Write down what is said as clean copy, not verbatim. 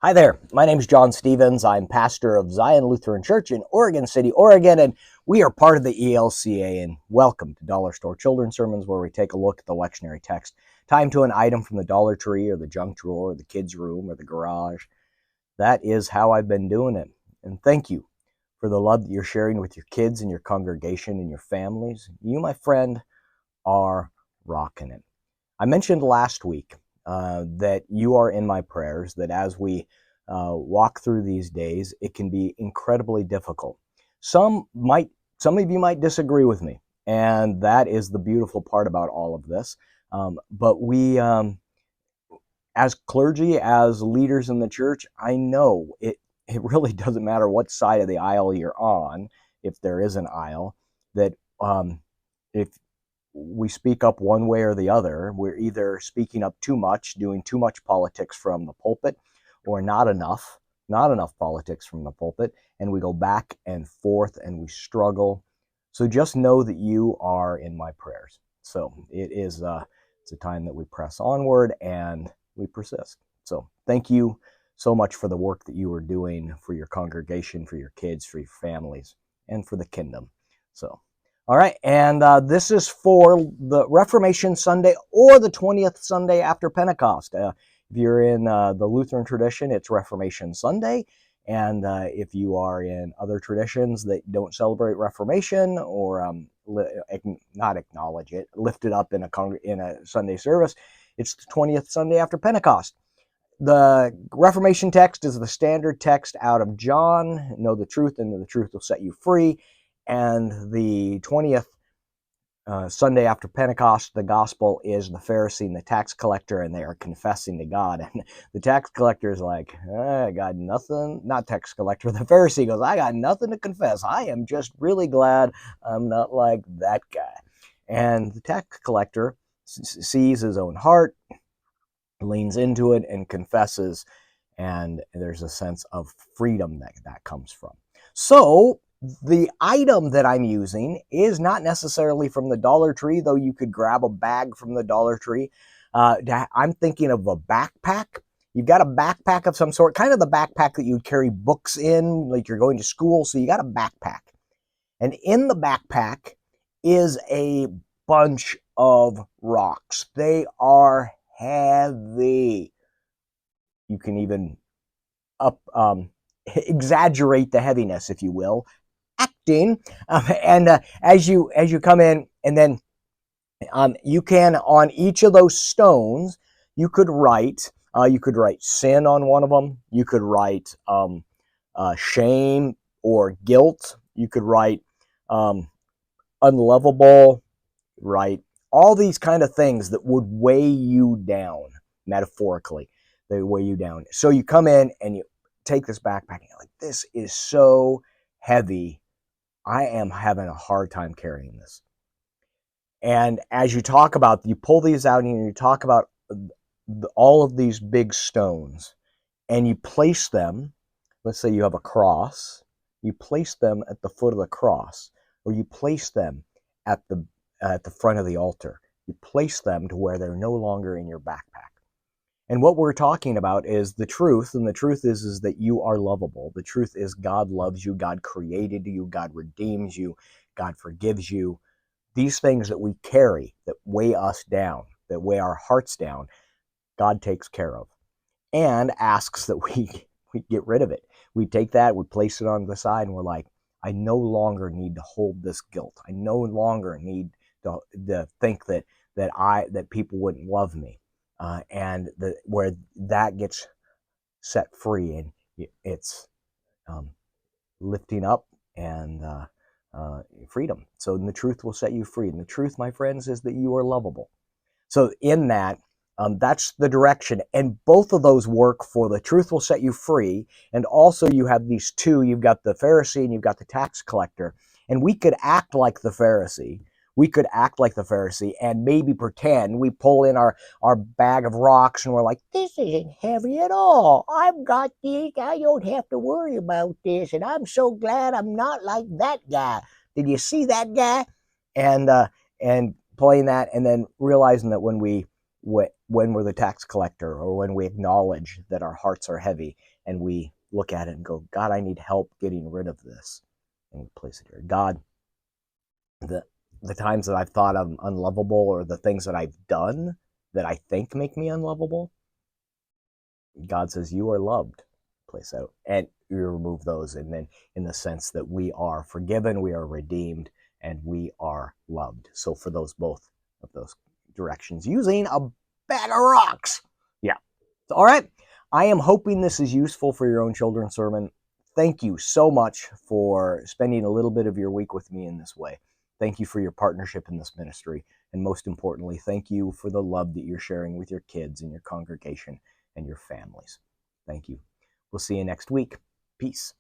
Hi there, my name is John Stevens. I'm pastor of Zion Lutheran Church in Oregon City, Oregon, and we are part of the ELCA. And welcome to Dollar Store Children's Sermons, where we take a look at the lectionary text, tied to an item from the Dollar Tree or the junk drawer or the kids' room or the garage. That is how I've been doing it. And thank you for the love that you're sharing with your kids and your congregation and your families. You, my friend, are rocking it. I mentioned last week that you are in my prayers, that as we walk through these days, it can be incredibly difficult. Some of you might disagree with me, and that is the beautiful part about all of this. But we, as clergy, as leaders in the church, I know it really doesn't matter what side of the aisle you're on, if there is an aisle, that if we speak up one way or the other, we're either speaking up too much, doing too much politics from the pulpit, or not enough politics from the pulpit, and we go back and forth and we struggle. So just know that you are in my prayers. So it's a time that we press onward and we persist. So thank you so much for the work that you are doing for your congregation, for your kids, for your families, and for the kingdom. So, all right, and this is for the Reformation Sunday or the 20th Sunday after Pentecost. If you're in the Lutheran tradition, it's Reformation Sunday. And if you are in other traditions that don't celebrate Reformation or not acknowledge it, lift it up in a Sunday service, it's the 20th Sunday after Pentecost. The Reformation text is the standard text out of John. Know the truth, and the truth will set you free. And the 20th Sunday after Pentecost, the gospel is the Pharisee and the tax collector, and they are confessing to God. And the tax collector is like, I got nothing. Not tax collector. The Pharisee goes, I got nothing to confess. I am just really glad I'm not like that guy. And the tax collector sees his own heart, leans into it, and confesses. And there's a sense of freedom that comes from. So the item that I'm using is not necessarily from the Dollar Tree, though you could grab a bag from the Dollar Tree. I'm thinking of a backpack. You've got a backpack of some sort, kind of the backpack that you'd carry books in, like you're going to school. So you got a backpack. And in the backpack is a bunch of rocks. They are heavy. You can even exaggerate the heaviness, if you will, acting. And as you come in, and then you can, on each of those stones, you could write sin on one of them. You could write shame or guilt. You could write unlovable. Right, all these kind of things that would weigh you down, metaphorically. They weigh you down. So you come in and you take this backpack and you're like, this is so heavy. I am having a hard time carrying this. And as you talk about, you pull these out and you talk about all of these big stones, and you place them, let's say you have a cross, you place them at the foot of the cross, or you place them at the front of the altar. You place them to where they're no longer in your backpack. And what we're talking about is the truth, and the truth is that you are lovable. The truth is God loves you, God created you, God redeems you, God forgives you. These things that we carry, that weigh us down, that weigh our hearts down, God takes care of and asks that we get rid of it. We take that, we place it on the side, and we're like, I no longer need to hold this guilt. I no longer need to think that people wouldn't love me, and where that gets set free, and it's lifting up and freedom. So the truth will set you free, and the truth, my friends, is that you are lovable. So in that, that's the direction, and both of those work for the truth will set you free, and also you have these two. You've got the Pharisee and you've got the tax collector, and we could act like the Pharisee. We could act like the Pharisee and maybe pretend. We pull in our bag of rocks and we're like, this isn't heavy at all. I've got this. I don't have to worry about this. And I'm so glad I'm not like that guy. Did you see that guy? And playing that, and then realizing that when when we're the tax collector, or when we acknowledge that our hearts are heavy and we look at it and go, God, I need help getting rid of this. And we place it here. God, the times that I've thought I'm unlovable, or the things that I've done that I think make me unlovable, God says, you are loved. Place out. And you remove those. And then in the sense that we are forgiven, we are redeemed, and we are loved. So for those, both of those directions, using a bag of rocks. Yeah. So, all right. I am hoping this is useful for your own children's sermon. Thank you so much for spending a little bit of your week with me in this way. Thank you for your partnership in this ministry. And most importantly, thank you for the love that you're sharing with your kids and your congregation and your families. Thank you. We'll see you next week. Peace.